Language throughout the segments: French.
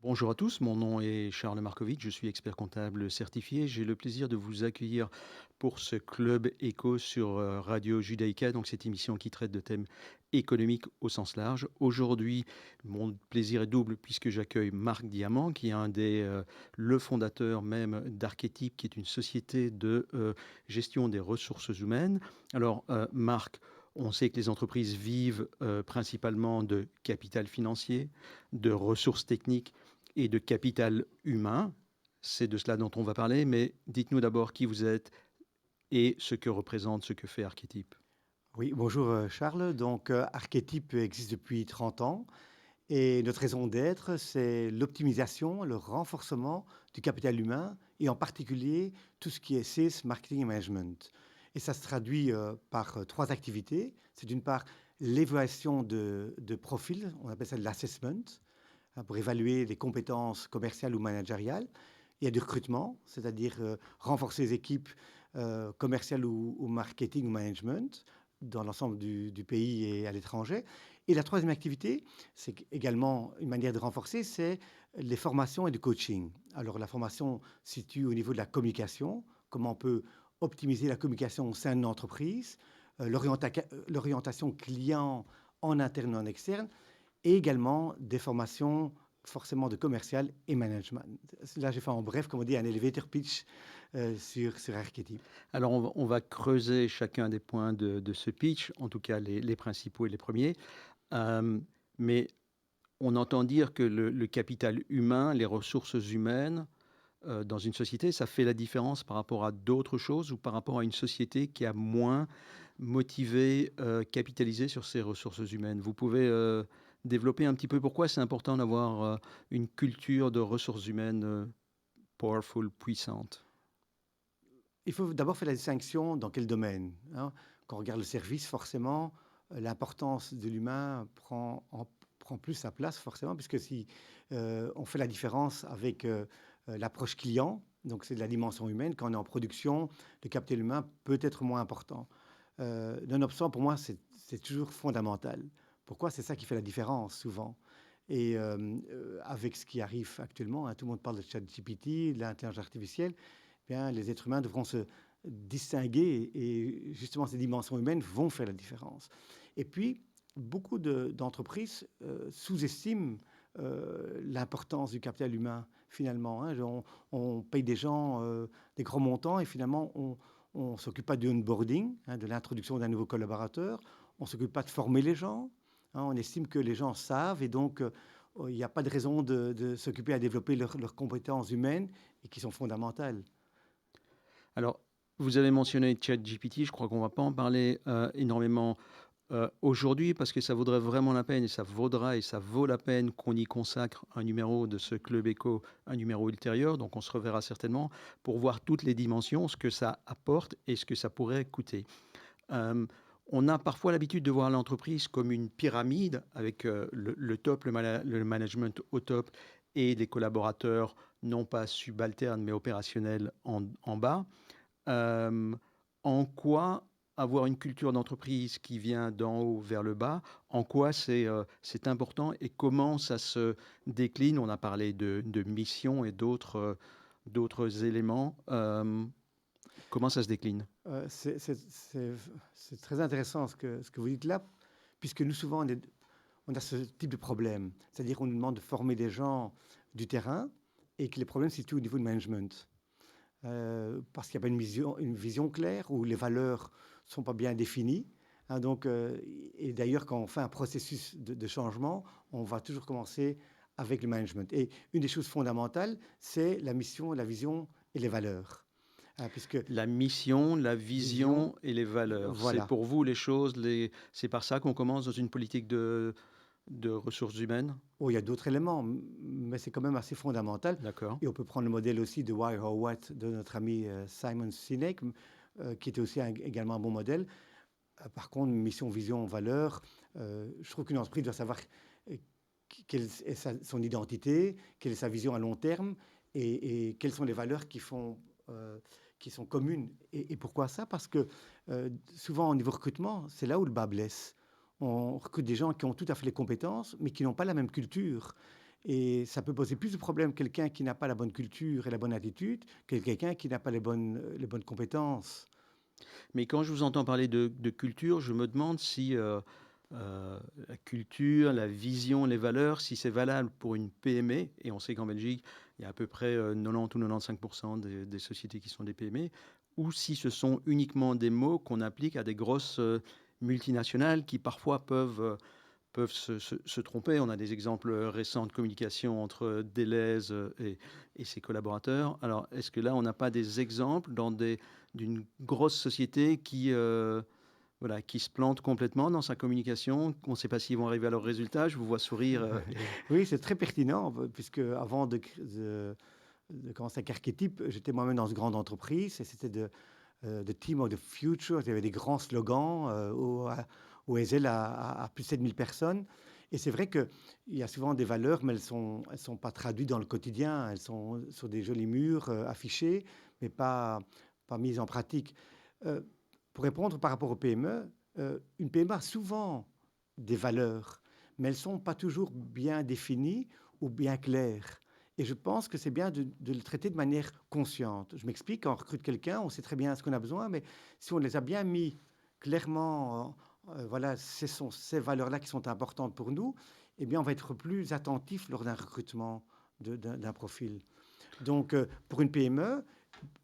Bonjour à tous, mon nom est Charles Markovitch, je suis expert comptable certifié. J'ai le plaisir de vous accueillir pour ce club éco sur Radio Judaïka, donc cette émission qui traite de thèmes économiques au sens large. Aujourd'hui, mon plaisir est double puisque j'accueille Marc Diamant, qui est le fondateur même d'Archétype, qui est une société de gestion des ressources humaines. Alors, Marc, on sait que les entreprises vivent principalement de capital financier, de ressources techniques et de capital humain. C'est de cela dont on va parler, mais dites-nous d'abord qui vous êtes et ce que représente, ce que fait Archétype. Oui, bonjour Charles. Donc Archétype existe depuis 30 ans et notre raison d'être, c'est l'optimisation, le renforcement du capital humain et en particulier tout ce qui est sales, marketing et management. Et ça se traduit par trois activités. C'est d'une part l'évaluation de profils, on appelle ça de l'assessment, hein, pour évaluer les compétences commerciales ou managériales. Il y a du recrutement, c'est-à-dire renforcer les équipes commerciales ou marketing ou management dans l'ensemble du pays et à l'étranger. Et la troisième activité, c'est également une manière de renforcer, c'est les formations et le coaching. Alors la formation se situe au niveau de la communication, comment on peut optimiser la communication au sein d'une entreprise, l'orientation client en interne et en externe, et également des formations forcément de commercial et management. Là, j'ai fait en bref, comme on dit, un elevator pitch sur Archetype. Alors on va creuser chacun des points de ce pitch, en tout cas les principaux et les premiers. Euh, mais on entend dire que le capital humain, les ressources humaines, dans une société, ça fait la différence par rapport à d'autres choses ou par rapport à une société qui a moins motivé, capitalisé sur ses ressources humaines. Vous pouvez développer un petit peu pourquoi c'est important d'avoir une culture de ressources humaines powerful, puissante. Il faut d'abord faire la distinction dans quel domaine, hein. Quand on regarde le service, forcément, l'importance de l'humain prend plus sa place, forcément, puisque si on fait la différence avec l'approche client, donc c'est de la dimension humaine, quand on est en production, le capital humain peut être moins important. Nonobstant, pour moi, c'est toujours fondamental. Pourquoi? C'est ça qui fait la différence, souvent. Et avec ce qui arrive actuellement, hein, tout le monde parle de ChatGPT, de l'intelligence artificielle, eh bien, les êtres humains devront se distinguer et justement ces dimensions humaines vont faire la différence. Et puis, beaucoup d'entreprises sous-estiment l'importance du capital humain, finalement, hein. On paye des gens des grands montants et finalement, on ne s'occupe pas du onboarding, hein, de l'introduction d'un nouveau collaborateur, on ne s'occupe pas de former les gens, hein. On estime que les gens savent et donc il n'y a pas de raison de s'occuper à développer leurs compétences humaines et qui sont fondamentales. Alors, vous avez mentionné ChatGPT, je crois qu'on ne va pas en parler énormément aujourd'hui parce que ça vaudrait vraiment la peine et ça vaudra et ça vaut la peine qu'on y consacre un numéro de ce Club Éco, un numéro ultérieur, donc on se reverra certainement pour voir toutes les dimensions, ce que ça apporte et ce que ça pourrait coûter. Euh, on a parfois l'habitude de voir l'entreprise comme une pyramide avec le top, le management au top et les collaborateurs non pas subalternes mais opérationnels en bas. Euh, En quoi avoir une culture d'entreprise qui vient d'en haut vers le bas, en quoi c'est important et comment ça se décline? On a parlé de mission et d'autres éléments. Comment ça se décline? Euh, c'est c'est- c'est- c'est très intéressant ce que vous dites là, puisque nous, souvent, on a ce type de problème. C'est-à-dire qu'on nous demande de former des gens du terrain et que les problèmes se situent au niveau de management. Parce qu'il n'y a pas une vision claire ou les valeurs ne sont pas bien définies, hein. Donc, et d'ailleurs, quand on fait un processus de changement, on va toujours commencer avec le management. Et une des choses fondamentales, c'est la mission, la vision et les valeurs, hein, puisque La mission, la vision, vision et les valeurs. C'est voilà. pour vous les choses, c'est par ça qu'on commence dans une politique de ressources humaines? Oh, il y a d'autres éléments, mais c'est quand même assez fondamental. D'accord. Et on peut prendre le modèle aussi de Why or What de notre ami Simon Sinek, qui était aussi également un bon modèle. Par contre, mission, vision, valeur, je trouve qu'une entreprise doit savoir euh, quelle est son identité, quelle est sa vision à long terme et quelles sont les valeurs qui sont communes. Et pourquoi ça? Parce que souvent, au niveau recrutement, c'est là où le bas blesse. On recrute des gens qui ont tout à fait les compétences, mais qui n'ont pas la même culture. Et ça peut poser plus de problèmes quelqu'un qui n'a pas la bonne culture et la bonne attitude que quelqu'un qui n'a pas les bonnes compétences. Mais quand je vous entends parler de culture, je me demande si, la culture, la vision, les valeurs, si c'est valable pour une PME et on sait qu'en Belgique, il y a à peu près, 90 ou 95 des sociétés qui sont des PME, ou si ce sont uniquement des mots qu'on applique à des grosses, multinationales qui parfois peuvent se tromper. On a des exemples récents de communication entre Deleuze et ses collaborateurs. Alors, est-ce que là, on n'a pas des exemples d'une grosse société voilà, qui se plante complètement dans sa communication? On ne sait pas s'ils vont arriver à leur résultat. Je vous vois sourire. Oui, c'est très pertinent, puisque avant de commencer avec Archetype, j'étais moi-même dans une grande entreprise et c'était The Team of the Future. Il y avait des grands slogans au Ezel à plus de 7000 personnes. Et c'est vrai qu'il y a souvent des valeurs, mais elles sont pas traduites dans le quotidien. Elles sont sur des jolis murs affichés, mais pas mises en pratique. Euh, pour répondre par rapport aux PME, une PME a souvent des valeurs, mais elles ne sont pas toujours bien définies ou bien claires. Et je pense que c'est bien de le traiter de manière consciente. Je m'explique, quand on recrute quelqu'un, on sait très bien ce qu'on a besoin, mais si on les a bien mis clairement, voilà, ce sont ces valeurs-là qui sont importantes pour nous, eh bien, on va être plus attentif lors d'un recrutement d'un profil. Donc, pour une PME,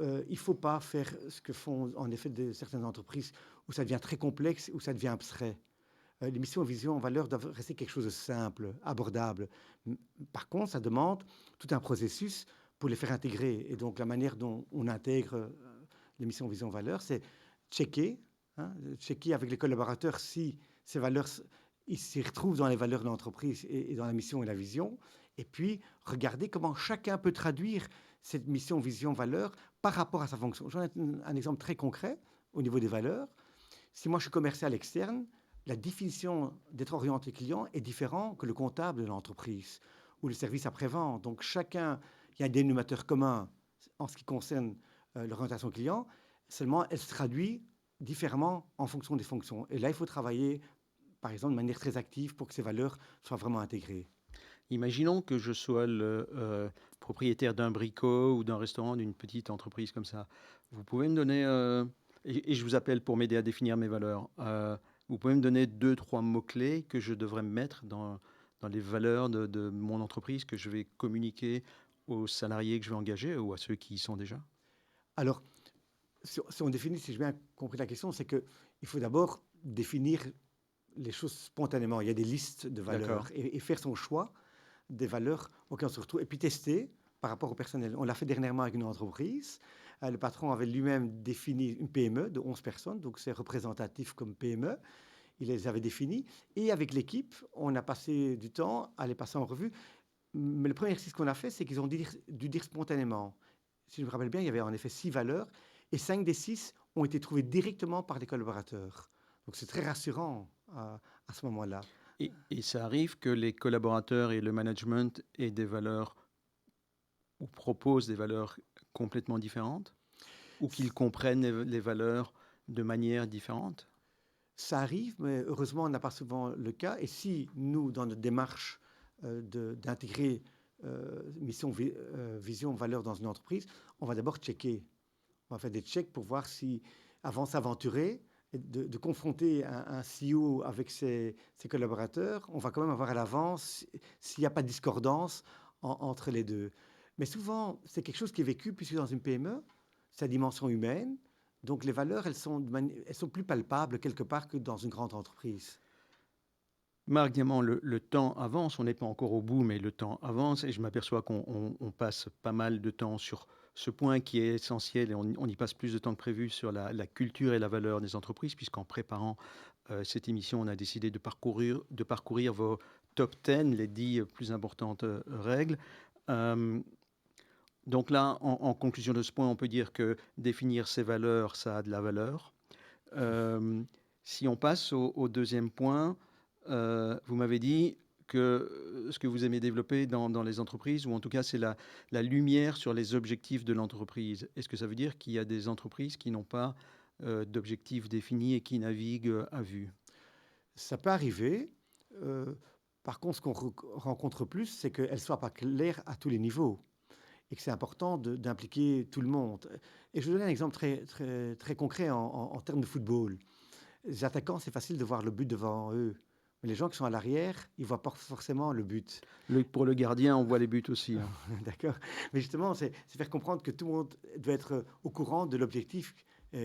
il ne faut pas faire ce que font en effet certaines entreprises où ça devient très complexe, où ça devient abstrait. Les missions, vision, valeurs doivent rester quelque chose de simple, abordable. Par contre, ça demande tout un processus pour les faire intégrer. Et donc, la manière dont on intègre les missions, vision, valeurs, c'est checker, hein, checker avec les collaborateurs si ces valeurs, ils s'y retrouvent dans les valeurs de l'entreprise et dans la mission et la vision. Et puis, regarder comment chacun peut traduire cette mission, vision, valeur par rapport à sa fonction. J'en ai un exemple très concret au niveau des valeurs. Si moi je suis commercial externe, la définition d'être orienté client est différente que le comptable de l'entreprise ou le service après-vente. Donc chacun, il y a un dénominateur commun en ce qui concerne l'orientation client, seulement elle se traduit différemment en fonction des fonctions. Et là, il faut travailler, par exemple, de manière très active pour que ces valeurs soient vraiment intégrées. Imaginons que je sois le propriétaire d'un bricot ou d'un restaurant, d'une petite entreprise comme ça. Vous pouvez me donner, et je vous appelle pour m'aider à définir mes valeurs. Vous pouvez me donner deux, trois mots-clés que je devrais mettre dans les valeurs de mon entreprise que je vais communiquer aux salariés que je vais engager ou à ceux qui y sont déjà? Alors, si on définit, si j'ai bien compris la question, c'est qu'il faut d'abord définir les choses spontanément. Il y a des listes de D'accord. valeurs et faire son choix des valeurs auxquelles on se retrouve et puis tester par rapport au personnel. On l'a fait dernièrement avec une entreprise. Le patron avait lui-même défini une PME de 11 personnes, donc c'est représentatif comme PME. Il les avait définis. Et avec l'équipe, on a passé du temps à les passer en revue. Mais le premier exercice qu'on a fait, c'est qu'ils ont dû dire spontanément. Si je me rappelle bien, il y avait en effet 6 valeurs et 5 des 6 ont été trouvées directement par les collaborateurs. Donc c'est très rassurant à ce moment-là. Et ça arrive que les collaborateurs et le management aient des valeurs ou proposent des valeurs complètement différentes? Ou qu'ils comprennent les valeurs de manière différente? Ça arrive, mais heureusement, on n'a pas souvent le cas. Et si nous, dans notre démarche d'intégrer mission, vision, valeur dans une entreprise, on va d'abord checker. On va faire des checks pour voir si, avant de s'aventurer, de confronter un CEO avec ses collaborateurs, on va quand même avoir à l'avance s'il n'y a pas de discordance entre les deux. Mais souvent, c'est quelque chose qui est vécu, puisque dans une PME, c'est la dimension humaine. Donc les valeurs, elles sont plus palpables quelque part que dans une grande entreprise. Marc Diamant, le temps avance, on n'est pas encore au bout, mais le temps avance et je m'aperçois qu'on passe pas mal de temps sur ce point qui est essentiel et on y passe plus de temps que prévu sur la culture et la valeur des entreprises, puisqu'en préparant cette émission, on a décidé de parcourir vos top 10, les 10 plus importantes règles. Euh, donc là, en conclusion de ce point, on peut dire que définir ses valeurs, ça a de la valeur. Euh, Si on passe au deuxième point, vous m'avez dit que ce que vous aimez développer dans les entreprises, ou en tout cas c'est la lumière sur les objectifs de l'entreprise. Est-ce que ça veut dire qu'il y a des entreprises qui n'ont pas d'objectifs définis et qui naviguent à vue? Ça peut arriver. euh, Par contre, ce qu'on rencontre plus, c'est qu'elles ne soient pas claires à tous les niveaux et que c'est important d'impliquer tout le monde. Et je vais donner un exemple très concret en termes de football. Les attaquants, c'est facile de voir le but devant eux. Mais les gens qui sont à l'arrière, ils ne voient pas forcément le but. Pour le gardien, on voit les buts aussi, hein. D'accord. Mais justement, c'est faire comprendre que tout le monde doit être au courant de l'objectif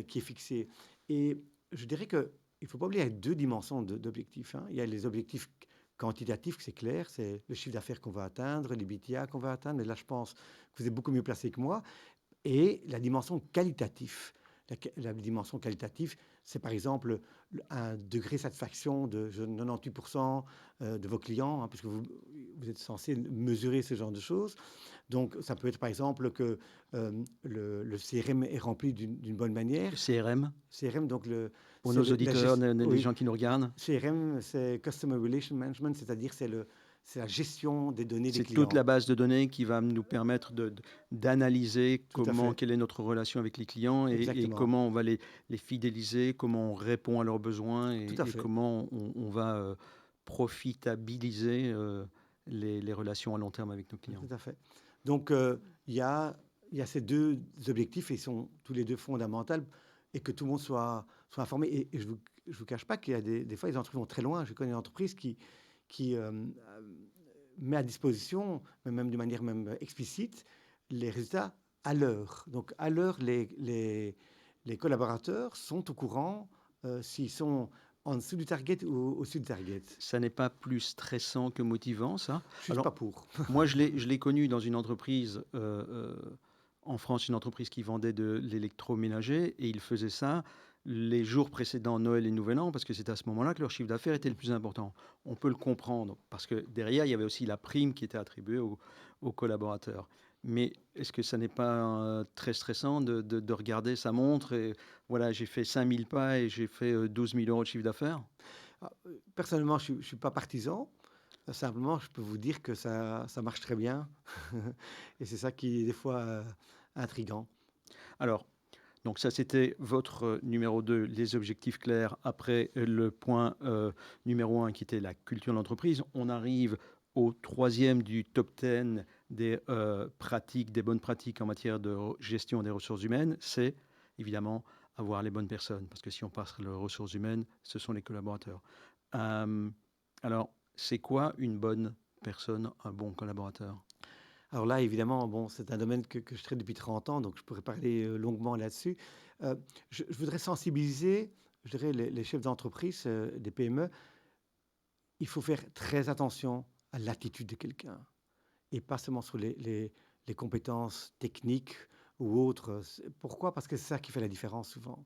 qui est fixé. Et je dirais qu'il ne faut pas oublier qu'il y a deux dimensions d'objectifs, hein. Il y a les objectifs quantitatifs, c'est clair, c'est le chiffre d'affaires qu'on va atteindre, les BTA qu'on va atteindre. Mais là, je pense que vous êtes beaucoup mieux placé que moi. Et la dimension qualitative. La dimension qualitative, c'est par exemple un degré de satisfaction de 98% de vos clients, hein, puisque vous êtes censé mesurer ce genre de choses. Donc, ça peut être par exemple que le CRM est rempli d'une bonne manière. CRM, CRM, donc pour nos auditeurs, les oui, gens qui nous regardent, CRM, c'est Customer Relation Management, c'est-à-dire c'est la gestion des données des c'est toute la clients. base de données qui va nous permettre d'analyser Tout à fait, quelle est notre relation avec les clients et exactement, comment on va les fidéliser, comment on répond à leurs besoins tout à et fait, comment on va profitabiliser les relations à long terme avec nos clients. tout à fait. Donc, il y a, il y a ces deux objectifs et ils sont tous les deux fondamentaux et que tout le monde soit informé. Et je vous cache pas qu'il y a des fois, les entreprises vont très loin. Je connais une entreprise qui met à disposition, mais même de manière même explicite, les résultats à l'heure. Donc, à l'heure, les collaborateurs sont au courant s'ils sont en dessous du target ou au-dessus du target. Ça n'est pas plus stressant que motivant, ça. Je suis Alors, pas pour. moi, je l'ai connu dans une entreprise en France, une entreprise qui vendait de l'électroménager et ils faisaient ça les jours précédant Noël et Nouvel An parce que c'est à ce moment-là que leur chiffre d'affaires était le plus important. On peut le comprendre parce que derrière, il y avait aussi la prime qui était attribuée aux collaborateurs. Mais est-ce que ça n'est pas très stressant de regarder sa montre et voilà, j'ai fait 5000 pas et j'ai fait 12 000 euros de chiffre d'affaires? Ah, personnellement, je ne suis pas partisan. Simplement, je peux vous dire que ça marche très bien. Et c'est ça qui est des fois intriguant. Alors, donc ça, c'était votre numéro 2, les objectifs clairs. Après le point numéro 1 qui était la culture de l'entreprise, on arrive au troisième du top 10 des pratiques, des bonnes pratiques en matière de gestion des ressources humaines. C'est évidemment avoir les bonnes personnes. Parce que si on passe les ressources humaines, ce sont les collaborateurs. Euh, alors, c'est quoi une bonne personne, un bon collaborateur? Alors là, évidemment, bon, c'est un domaine que je traite depuis 30 ans, donc je pourrais parler longuement là-dessus. Je voudrais sensibiliser, je dirais, les chefs d'entreprise, des PME. Il faut faire très attention à l'attitude de quelqu'un et pas seulement sur les compétences techniques ou autres. Pourquoi? Parce que c'est ça qui fait la différence souvent.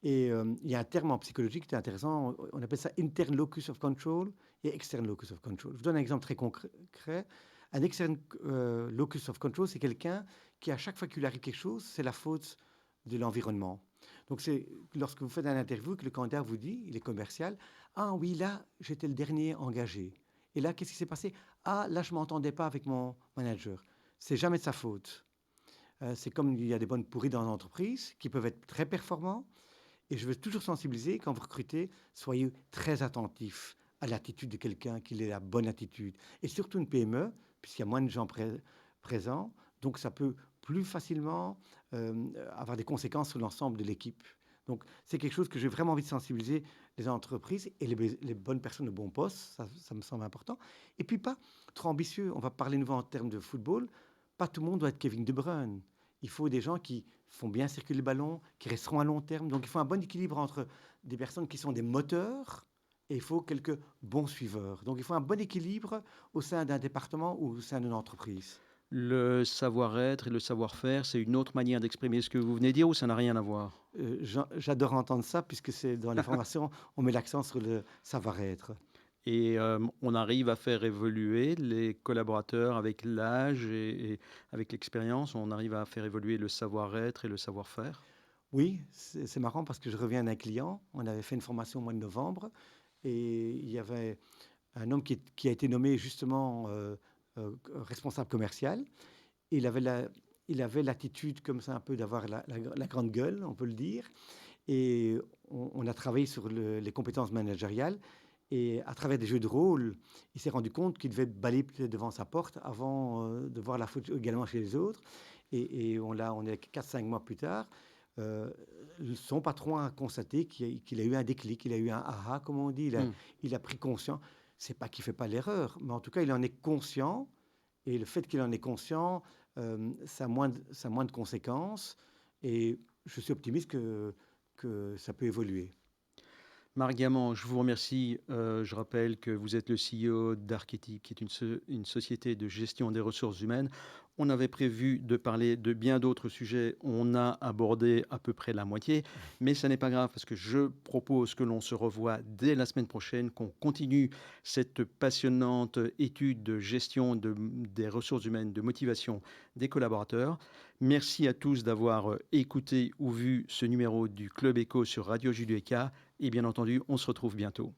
Et il y a un terme en psychologie qui est intéressant, on appelle ça interne locus of control et externe locus of control. Je vous donne un exemple très concret. Un externe locus of control, c'est quelqu'un qui, à chaque fois qu'il arrive quelque chose, c'est la faute de l'environnement. Donc, c'est lorsque vous faites un interview que le candidat vous dit, il est commercial, ah oui, là, j'étais le dernier engagé. Et là, qu'est-ce qui s'est passé? Ah, là, je ne m'entendais pas avec mon manager. C'est jamais de sa faute. C'est comme il y a des bonnes pourries dans l'entreprise qui peuvent être très performants, et je veux toujours sensibiliser, quand vous recrutez, soyez très attentifs à l'attitude de quelqu'un, qu'il ait la bonne attitude. Et surtout une PME, puisqu'il y a moins de gens présents, donc ça peut plus facilement avoir des conséquences sur l'ensemble de l'équipe. Donc c'est quelque chose que j'ai vraiment envie de sensibiliser les entreprises et les bonnes personnes au bon poste, ça me semble important. Et puis pas trop ambitieux, on va parler nouveau en termes de football, pas tout le monde doit être Kevin De Bruyne. Il faut des gens qui font bien circuler le ballon, qui resteront à long terme. Donc il faut un bon équilibre entre des personnes qui sont des moteurs et il faut quelques bons suiveurs. Donc il faut un bon équilibre au sein d'un département ou au sein d'une entreprise. Le savoir-être et le savoir-faire, c'est une autre manière d'exprimer ce que vous venez de dire ou ça n'a rien à voir? J'adore entendre ça puisque c'est dans les formations, on met l'accent sur le savoir-être. Et on arrive à faire évoluer les collaborateurs avec l'âge et avec l'expérience, on arrive à faire évoluer le savoir-être et le savoir-faire? Oui, c'est marrant parce que je reviens d'un client, on avait fait une formation au mois de novembre et il y avait un homme qui a été nommé justement responsable commercial. Il avait il avait l'attitude comme ça un peu d'avoir la grande gueule, on peut le dire. Et on a travaillé sur les compétences managériales. et à travers des jeux de rôle, il s'est rendu compte qu'il devait balayer peut-être devant sa porte avant, de voir la faute également chez les autres et on est 4-5 mois plus tard, heu, son patron a constaté qu'il a eu un déclic, il a eu un aha comme on dit, Mmh. il a pris conscience. C'est pas qu'il fait pas l'erreur, mais en tout cas il en est conscient et le fait qu'il en est conscient, ça a moins de conséquences et je suis optimiste que ça peut évoluer. Marc Diamant, je vous remercie. Je rappelle que vous êtes le CEO d'Archetype, qui est une société de gestion des ressources humaines. On avait prévu de parler de bien d'autres sujets. On a abordé à peu près la moitié, mais ça n'est pas grave parce que je propose que l'on se revoie dès la semaine prochaine, qu'on continue cette passionnante étude de gestion des ressources humaines, de motivation des collaborateurs. Merci à tous d'avoir écouté ou vu ce numéro du Club Éco sur Radio Judaïka. Et bien entendu, on se retrouve bientôt.